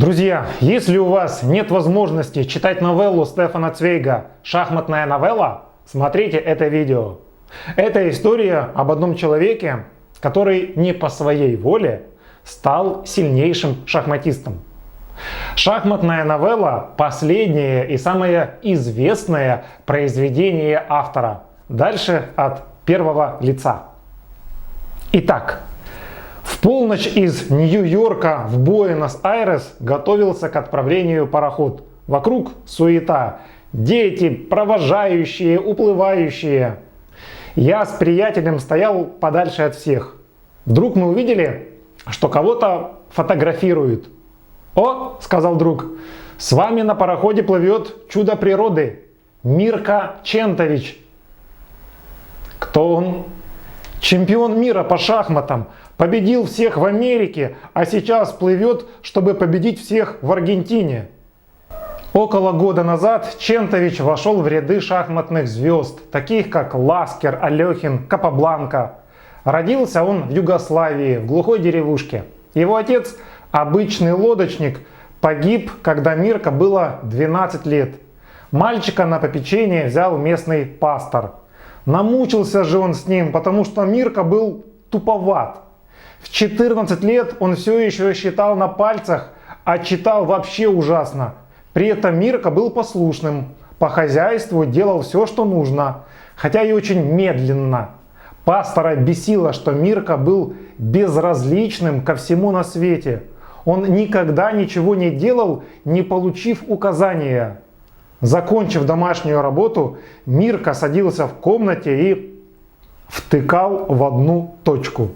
Друзья, если у вас нет возможности читать новеллу Стефана Цвейга «Шахматная новелла», смотрите это видео. Это история об одном человеке, который не по своей воле стал сильнейшим шахматистом. «Шахматная новелла» – последнее и самое известное произведение автора. Дальше от первого лица. Итак, в полночь из Нью-Йорка в Буэнос-Айрес готовился к отправлению пароход. Вокруг суета. Дети, провожающие, уплывающие. Я с приятелем стоял подальше от всех. Вдруг мы увидели, что кого-то фотографируют. «О, — сказал друг, — с вами на пароходе плывет чудо природы, Мирка Чентович». Кто он? Чемпион мира по шахматам. Победил всех в Америке, а сейчас плывет, чтобы победить всех в Аргентине. Около года назад Чентович вошел в ряды шахматных звезд, таких как Ласкер, Алехин, Капабланка. Родился он в Югославии, в глухой деревушке. Его отец, обычный лодочник, погиб, когда Мирка было 12 лет. Мальчика на попечение взял местный пастор. Намучился же он с ним, потому что Мирка был туповат. В 14 лет он все еще считал на пальцах, а читал вообще ужасно. При этом Мирка был послушным, по хозяйству делал все, что нужно, хотя и очень медленно. Пастора бесило, что Мирка был безразличным ко всему на свете. Он никогда ничего не делал, не получив указания. Закончив домашнюю работу, Мирка садился в комнате и втыкал в одну точку.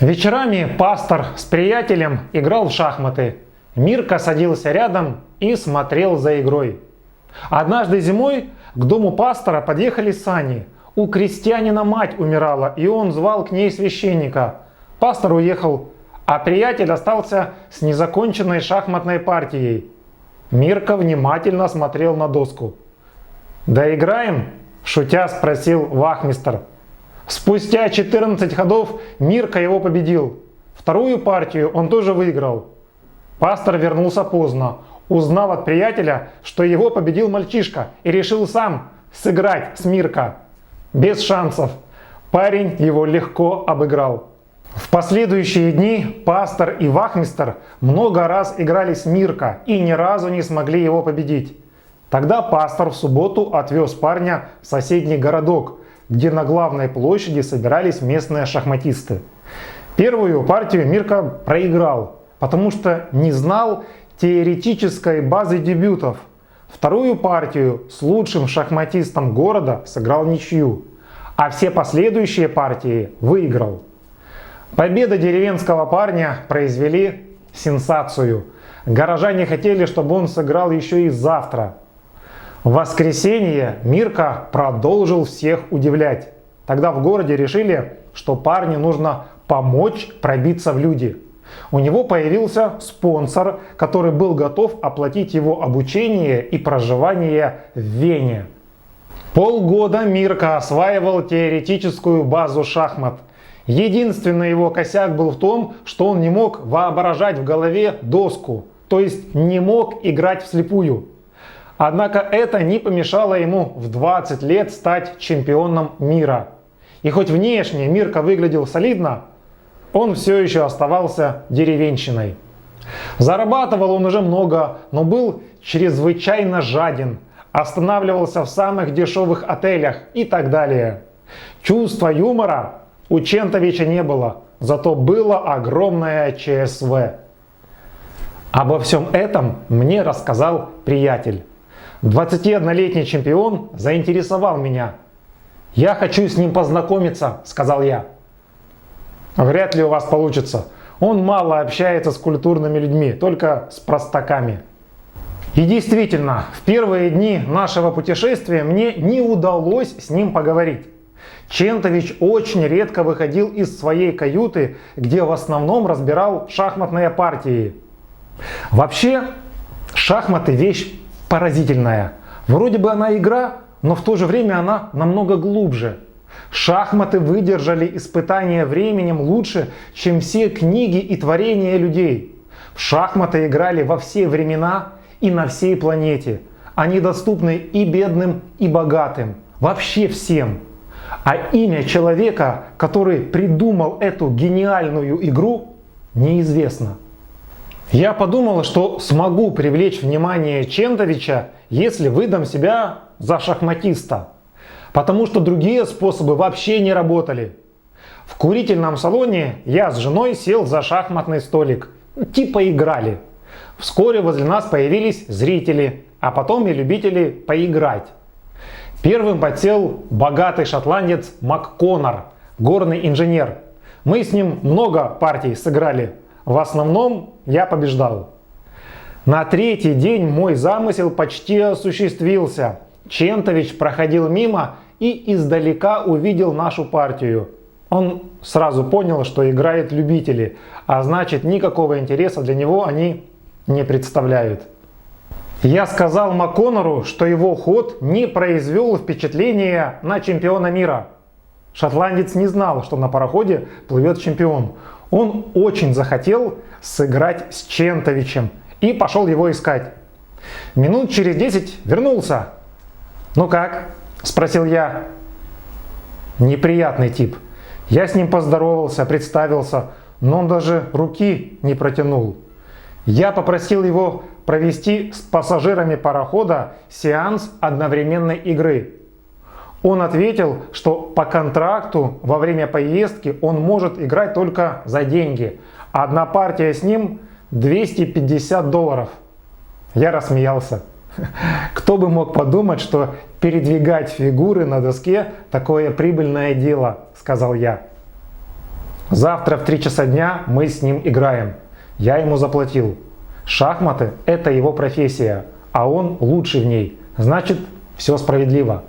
Вечерами пастор с приятелем играл в шахматы. Мирка садился рядом и смотрел за игрой. Однажды зимой к дому пастора подъехали сани. У крестьянина мать умирала, и он звал к ней священника. Пастор уехал, а приятель остался с незаконченной шахматной партией. Мирка внимательно смотрел на доску. «Доиграем?» – шутя спросил вахмистр. Спустя 14 ходов Мирка его победил. Вторую партию он тоже выиграл. Пастор вернулся поздно, узнал от приятеля, что его победил мальчишка, и решил сам сыграть с Мирка. Без шансов. Парень его легко обыграл. В последующие дни пастор и вахмистр много раз играли с Мирка и ни разу не смогли его победить. Тогда пастор в субботу отвез парня в соседний городок, где на главной площади собирались местные шахматисты. Первую партию Мирка проиграл, потому что не знал теоретической базы дебютов. Вторую партию с лучшим шахматистом города сыграл ничью, а все последующие партии выиграл. Победа деревенского парня произвели сенсацию. Горожане хотели, чтобы он сыграл еще и завтра. В воскресенье Мирка продолжил всех удивлять. Тогда в городе решили, что парню нужно помочь пробиться в люди. У него появился спонсор, который был готов оплатить его обучение и проживание в Вене. Полгода Мирка осваивал теоретическую базу шахмат. Единственный его косяк был в том, что он не мог воображать в голове доску, то есть не мог играть вслепую. Однако это не помешало ему в 20 лет стать чемпионом мира. И хоть внешне Мирка выглядел солидно, он все еще оставался деревенщиной. Зарабатывал он уже много, но был чрезвычайно жаден, останавливался в самых дешевых отелях и так далее. Чувства юмора у Чентовича не было, зато было огромное ЧСВ. Обо всем этом мне рассказал приятель. 21-летний чемпион заинтересовал меня. «Я хочу с ним познакомиться», — сказал я. «Вряд ли у вас получится. Он мало общается с культурными людьми, только с простаками». И действительно, в первые дни нашего путешествия мне не удалось с ним поговорить. Чентович очень редко выходил из своей каюты, где в основном разбирал шахматные партии. Вообще, шахматы вещь поразительная. Вроде бы она игра, но в то же время она намного глубже. Шахматы выдержали испытания временем лучше, чем все книги и творения людей. В шахматы играли во все времена и на всей планете. Они доступны и бедным, и богатым. Вообще всем. А имя человека, который придумал эту гениальную игру, неизвестно. Я подумал, что смогу привлечь внимание Чентовича, если выдам себя за шахматиста. Потому что другие способы вообще не работали. В курительном салоне я с женой сел за шахматный столик. Типа играли. Вскоре возле нас появились зрители, а потом и любители поиграть. Первым подсел богатый шотландец МакКоннор, горный инженер. Мы с ним много партий сыграли. В основном я побеждал. На третий день мой замысел почти осуществился. Чентович проходил мимо и издалека увидел нашу партию. Он сразу понял, что играют любители, а значит никакого интереса для него они не представляют. Я сказал МакКоннору, что его ход не произвел впечатления на чемпиона мира. Шотландец не знал, что на пароходе плывет чемпион. Он очень захотел сыграть с Чентовичем и пошел его искать. Минут через 10 вернулся. «Ну как?» – спросил я. Неприятный тип. Я с ним поздоровался, представился, но он даже руки не протянул. Я попросил его провести с пассажирами парохода сеанс одновременной игры. Он ответил, что по контракту во время поездки он может играть только за деньги. Одна партия с ним $250. Я рассмеялся. Кто бы мог подумать, что передвигать фигуры на доске такое прибыльное дело, сказал я. Завтра в 3 часа дня мы с ним играем. Я ему заплатил. Шахматы – это его профессия, а он лучший в ней. Значит, все справедливо.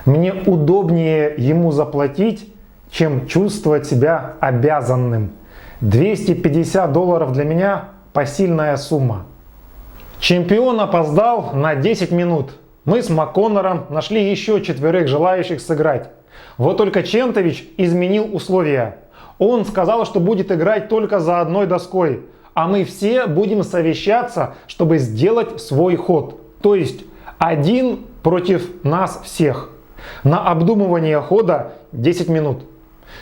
Мне удобнее ему заплатить, чем чувствовать себя обязанным. $250 для меня – посильная сумма. Чемпион опоздал на 10 минут. Мы с МакКоннором нашли еще 4 желающих сыграть. Вот только Чентович изменил условия. Он сказал, что будет играть только за одной доской, а мы все будем совещаться, чтобы сделать свой ход. То есть один против нас всех. На обдумывание хода 10 минут.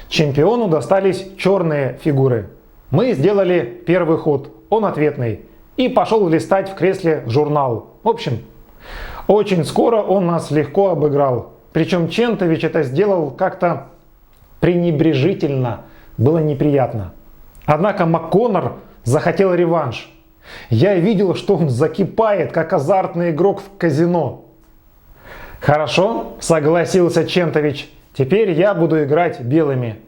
Чемпиону достались черные фигуры. Мы сделали первый ход, он ответный. И пошел листать в кресле журнал. В общем, очень скоро он нас легко обыграл. Причем Чентович это сделал как-то пренебрежительно. Было неприятно. Однако МакКоннор захотел реванш. Я видел, что он закипает, как азартный игрок в казино. «Хорошо», — согласился Чентович. «Теперь я буду играть белыми».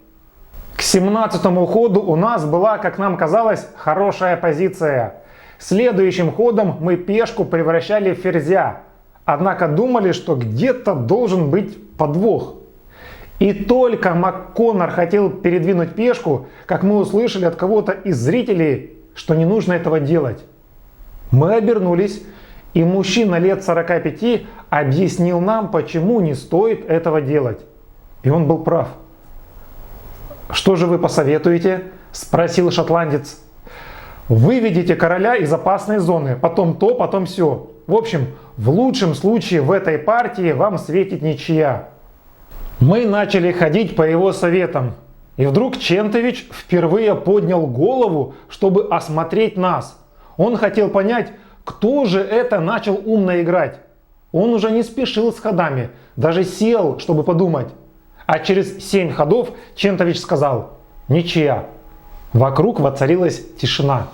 К 17-му ходу у нас была, как нам казалось, хорошая позиция. Следующим ходом мы пешку превращали в ферзя. Однако думали, что где-то должен быть подвох. И только МакКоннор хотел передвинуть пешку, как мы услышали от кого-то из зрителей, что не нужно этого делать. Мы обернулись, и мужчина лет 45 объяснил нам, почему не стоит этого делать. И он был прав. «Что же вы посоветуете?» – спросил шотландец. «Выведите короля из опасной зоны, потом то, потом все. В общем, в лучшем случае в этой партии вам светит ничья». Мы начали ходить по его советам. И вдруг Чентович впервые поднял голову, чтобы осмотреть нас. Он хотел понять, кто же это начал умно играть. Он уже не спешил с ходами, даже сел, чтобы подумать. А через 7 ходов Чентович сказал: «Ничья». Вокруг воцарилась тишина.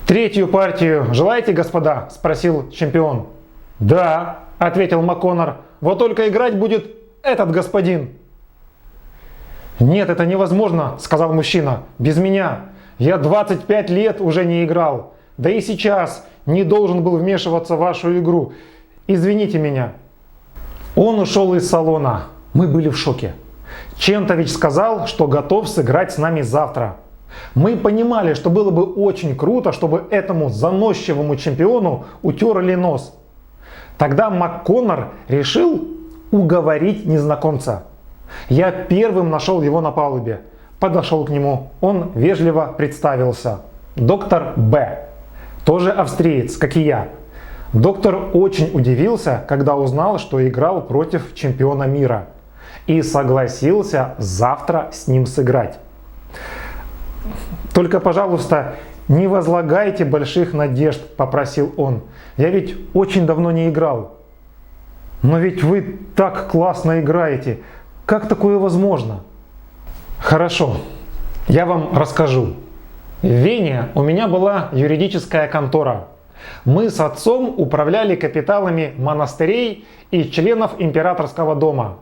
«Третью партию желаете, господа?» – спросил чемпион. «Да», – ответил МакКоннор. «Вот только играть будет этот господин». «Нет, это невозможно», – сказал мужчина. «Без меня. Я 25 лет уже не играл. Да и сейчас не должен был вмешиваться в вашу игру. Извините меня». Он ушел из салона. Мы были в шоке. Чентович сказал, что готов сыграть с нами завтра. Мы понимали, что было бы очень круто, чтобы этому заносчивому чемпиону утерли нос. Тогда МакКоннор решил уговорить незнакомца. Я первым нашел его на палубе. Подошел к нему. Он вежливо представился. доктор Б, тоже австриец, как и я. Доктор очень удивился, когда узнал, что играл против чемпиона мира, и согласился завтра с ним сыграть. «Только, пожалуйста, не возлагайте больших надежд», — попросил он. «Я ведь очень давно не играл». «Но ведь вы так классно играете. Как такое возможно?» «Хорошо, я вам расскажу. В Вене у меня была юридическая контора. Мы с отцом управляли капиталами монастырей и членов императорского дома.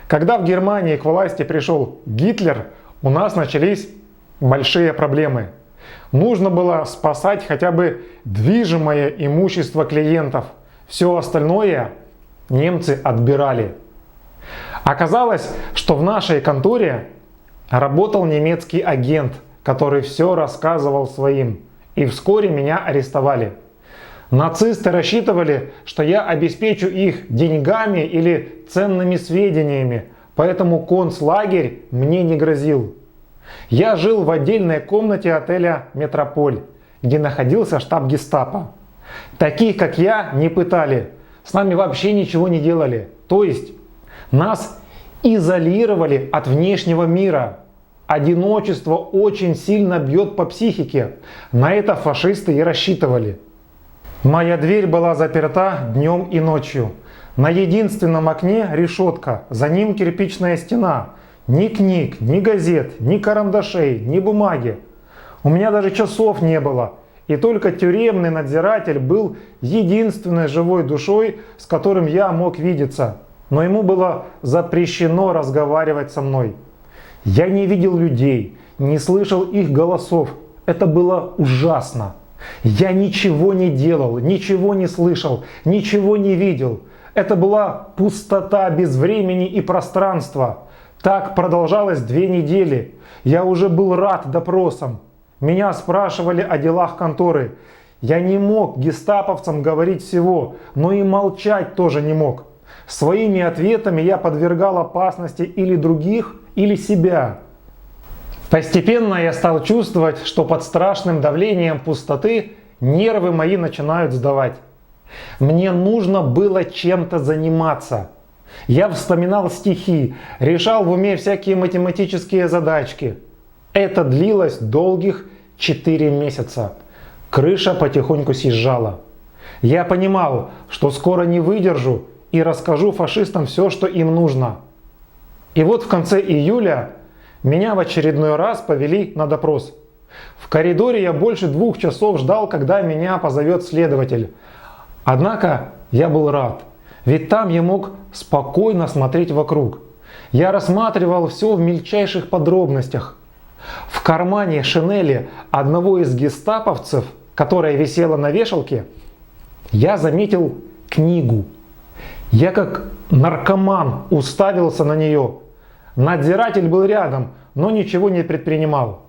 Когда в Германии к власти пришел Гитлер, у нас начались большие проблемы. Нужно было спасать хотя бы движимое имущество клиентов. Все остальное немцы отбирали. Оказалось, что в нашей конторе работал немецкий агент, который все рассказывал своим, и вскоре меня арестовали. Нацисты рассчитывали, что я обеспечу их деньгами или ценными сведениями, поэтому концлагерь мне не грозил. Я жил в отдельной комнате отеля «Метрополь», где находился штаб гестапо. Таких, как я, не пытали, с нами вообще ничего не делали. То есть нас изолировали от внешнего мира. Одиночество очень сильно бьет по психике. На это фашисты и рассчитывали. Моя дверь была заперта днем и ночью. На единственном окне решетка, за ним кирпичная стена. Ни книг, ни газет, ни карандашей, ни бумаги. У меня даже часов не было. И только тюремный надзиратель был единственной живой душой, с которым я мог видеться. Но ему было запрещено разговаривать со мной. Я не видел людей, не слышал их голосов. Это было ужасно. Я ничего не делал, ничего не слышал, ничего не видел. Это была пустота без времени и пространства. Так продолжалось 2 недели. Я уже был рад допросам. Меня спрашивали о делах конторы. Я не мог гестаповцам говорить всего, но и молчать тоже не мог. Своими ответами я подвергал опасности или других, или себя. Постепенно я стал чувствовать, что под страшным давлением пустоты нервы мои начинают сдавать. Мне нужно было чем-то заниматься. Я вспоминал стихи, решал в уме всякие математические задачки. Это длилось долгих 4 месяца. Крыша потихоньку съезжала. Я понимал, что скоро не выдержу и расскажу фашистам все, что им нужно. И вот в конце июля меня в очередной раз повели на допрос. В коридоре я больше 2 часов ждал, когда меня позовет следователь. Однако я был рад, ведь там я мог спокойно смотреть вокруг. Я рассматривал все в мельчайших подробностях. В кармане шинели одного из гестаповцев, которая висела на вешалке, я заметил книгу. Я как наркоман уставился на нее. Надзиратель был рядом, но ничего не предпринимал.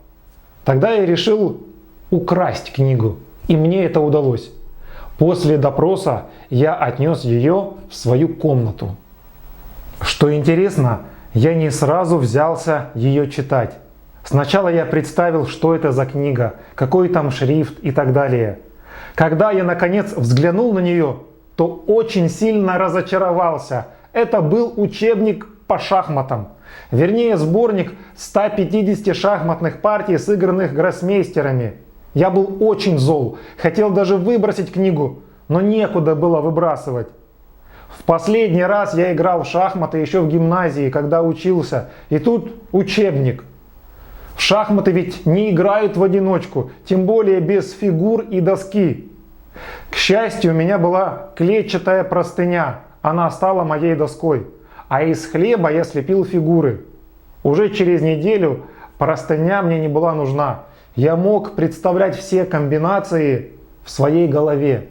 Тогда я решил украсть книгу, и мне это удалось. После допроса я отнес ее в свою комнату. Что интересно, я не сразу взялся ее читать. Сначала я представил, что это за книга, какой там шрифт и так далее. Когда я наконец взглянул на нее, то очень сильно разочаровался. Это был учебник по шахматам. Вернее, сборник 150 шахматных партий, сыгранных гроссмейстерами. Я был очень зол, хотел даже выбросить книгу, но некуда было выбрасывать. В последний раз я играл в шахматы еще в гимназии, когда учился, и тут учебник. В шахматы ведь не играют в одиночку, тем более без фигур и доски. К счастью, у меня была клетчатая простыня, она стала моей доской. А из хлеба я слепил фигуры. Уже через неделю простыня мне не была нужна. Я мог представлять все комбинации в своей голове.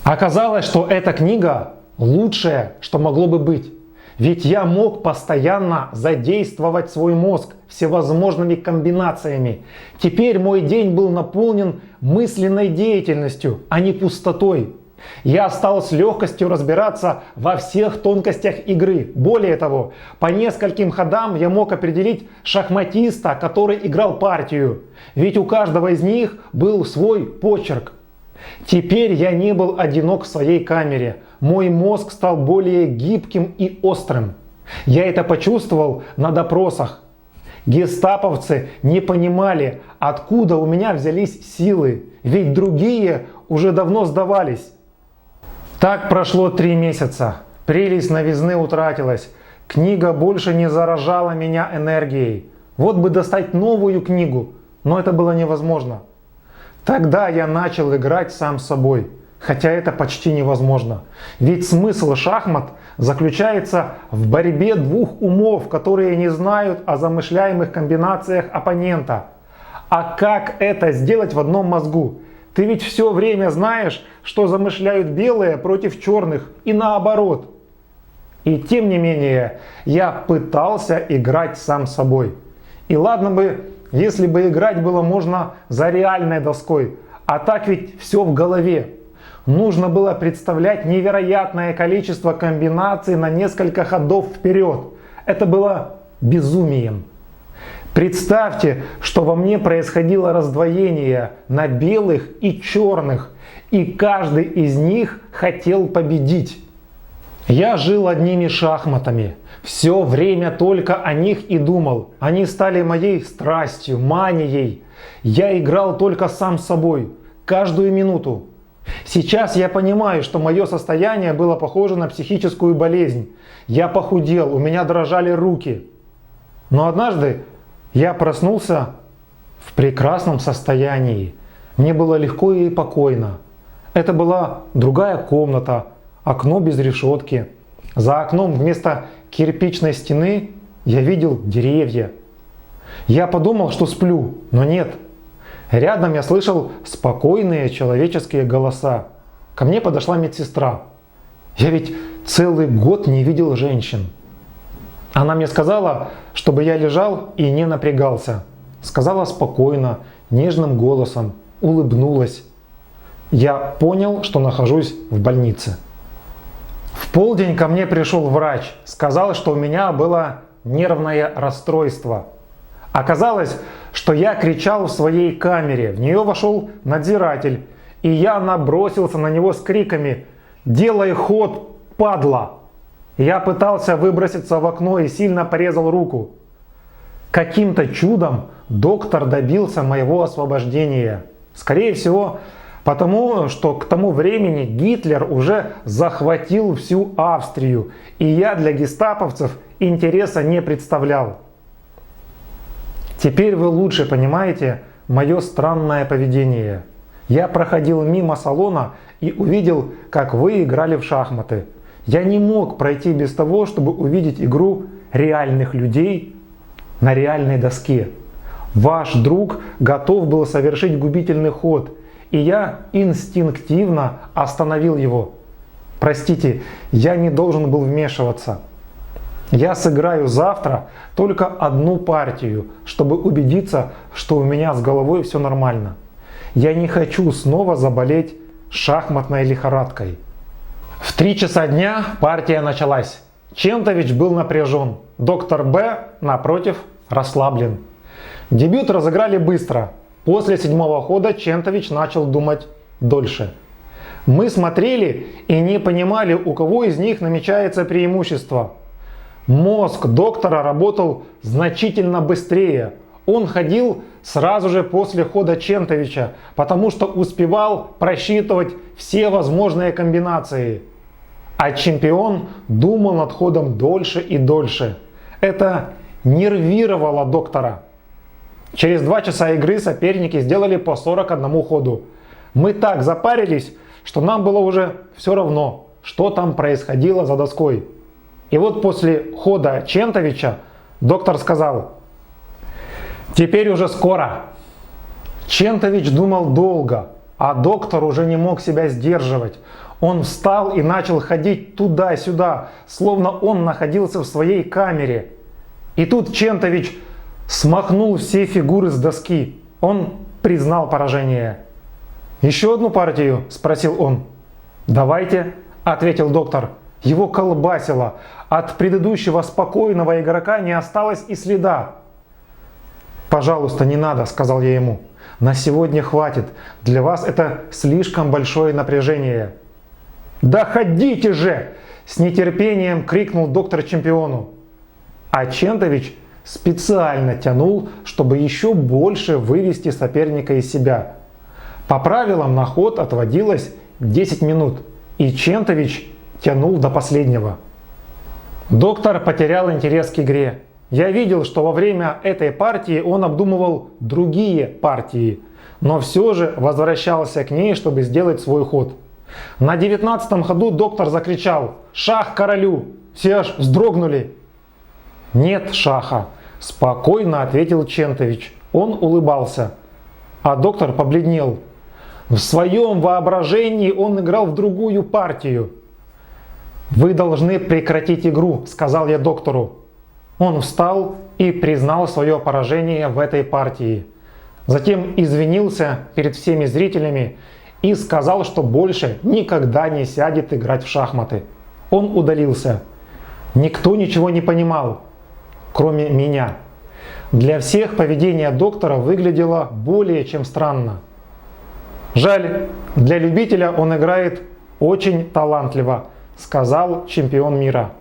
Оказалось, что эта книга лучшее, что могло бы быть. Ведь я мог постоянно задействовать свой мозг всевозможными комбинациями. Теперь мой день был наполнен мысленной деятельностью, а не пустотой. Я стал с легкостью разбираться во всех тонкостях игры. Более того, по нескольким ходам я мог определить шахматиста, который играл партию. Ведь у каждого из них был свой почерк. Теперь я не был одинок в своей камере. Мой мозг стал более гибким и острым. Я это почувствовал на допросах. Гестаповцы не понимали, откуда у меня взялись силы, ведь другие уже давно сдавались. Так прошло 3 месяца. Прелесть новизны утратилась. Книга больше не заражала меня энергией. Вот бы достать новую книгу, но это было невозможно. Тогда я начал играть сам с собой, хотя это почти невозможно. Ведь смысл шахмат заключается в борьбе двух умов, которые не знают о замышляемых комбинациях оппонента. А как это сделать в одном мозгу? Ты ведь все время знаешь, что замышляют белые против черных и наоборот. И тем не менее, я пытался играть сам с собой. И ладно бы, если бы играть было можно за реальной доской, а так ведь все в голове. Нужно было представлять невероятное количество комбинаций на несколько ходов вперед. Это было безумием. Представьте, что во мне происходило раздвоение на белых и черных, и каждый из них хотел победить. Я жил одними шахматами, все время только о них и думал. Они стали моей страстью, манией. Я играл только сам с собой, каждую минуту. Сейчас я понимаю, что мое состояние было похоже на психическую болезнь. Я похудел, у меня дрожали руки. Но однажды я проснулся в прекрасном состоянии. Мне было легко и покойно. Это была другая комната, окно без решетки. За окном вместо кирпичной стены я видел деревья. Я подумал, что сплю, но нет. Рядом я слышал спокойные человеческие голоса. Ко мне подошла медсестра. Я ведь целый год не видел женщин. Она мне сказала, чтобы я лежал и не напрягался. Сказала спокойно, нежным голосом, улыбнулась. Я понял, что нахожусь в больнице. В полдень ко мне пришел врач. Сказал, что у меня было нервное расстройство. Оказалось, что я кричал в своей камере. В нее вошел надзиратель. И я набросился на него с криками: «Делай ход, падла!» Я пытался выброситься в окно и сильно порезал руку. Каким-то чудом доктор добился моего освобождения. Скорее всего, потому что к тому времени Гитлер уже захватил всю Австрию, и я для гестаповцев интереса не представлял. Теперь вы лучше понимаете мое странное поведение. Я проходил мимо салона и увидел, как вы играли в шахматы. Я не мог пройти без того, чтобы увидеть игру реальных людей на реальной доске. Ваш друг готов был совершить губительный ход, и я инстинктивно остановил его. Простите, я не должен был вмешиваться. Я сыграю завтра только одну партию, чтобы убедиться, что у меня с головой все нормально. Я не хочу снова заболеть шахматной лихорадкой. В 3 часа дня партия началась. Чентович был напряжен. Доктор Б, напротив, расслаблен. Дебют разыграли быстро. После 7-го хода Чентович начал думать дольше. Мы смотрели и не понимали, у кого из них намечается преимущество. Мозг доктора работал значительно быстрее. Он ходил сразу же после хода Чентовича, потому что успевал просчитывать все возможные комбинации. А чемпион думал над ходом дольше и дольше. Это нервировало доктора. Через 2 часа игры соперники сделали по 41 ходу. Мы так запарились, что нам было уже все равно, что там происходило за доской. И вот после хода Чентовича доктор сказал: «Теперь уже скоро». Чентович думал долго, а доктор уже не мог себя сдерживать. Он встал и начал ходить туда-сюда, словно он находился в своей камере. И тут Чентович смахнул все фигуры с доски. Он признал поражение. «Еще одну партию?» – спросил он. «Давайте», — ответил доктор. Его колбасило. От предыдущего спокойного игрока не осталось и следа. «Пожалуйста, не надо», — сказал я ему. «На сегодня хватит. Для вас это слишком большое напряжение». «Да ходите же!» — с нетерпением крикнул доктор чемпиону. А Чентович специально тянул, чтобы еще больше вывести соперника из себя. По правилам на ход отводилось 10 минут, и Чентович тянул до последнего. Доктор потерял интерес к игре. Я видел, что во время этой партии он обдумывал другие партии, но все же возвращался к ней, чтобы сделать свой ход. На 19-м ходу доктор закричал: «Шах королю!» Все аж вздрогнули. «Нет шаха», — спокойно ответил Чентович. Он улыбался, а доктор побледнел. В своем воображении он играл в другую партию. «Вы должны прекратить игру», — сказал я доктору. Он встал и признал свое поражение в этой партии. Затем извинился перед всеми зрителями и сказал, что больше никогда не сядет играть в шахматы. Он удалился. Никто ничего не понимал, кроме меня. Для всех поведение доктора выглядело более чем странно. «Жаль, для любителя он играет очень талантливо», — сказал чемпион мира.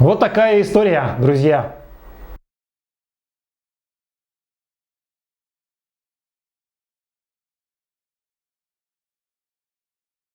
Вот такая история, друзья.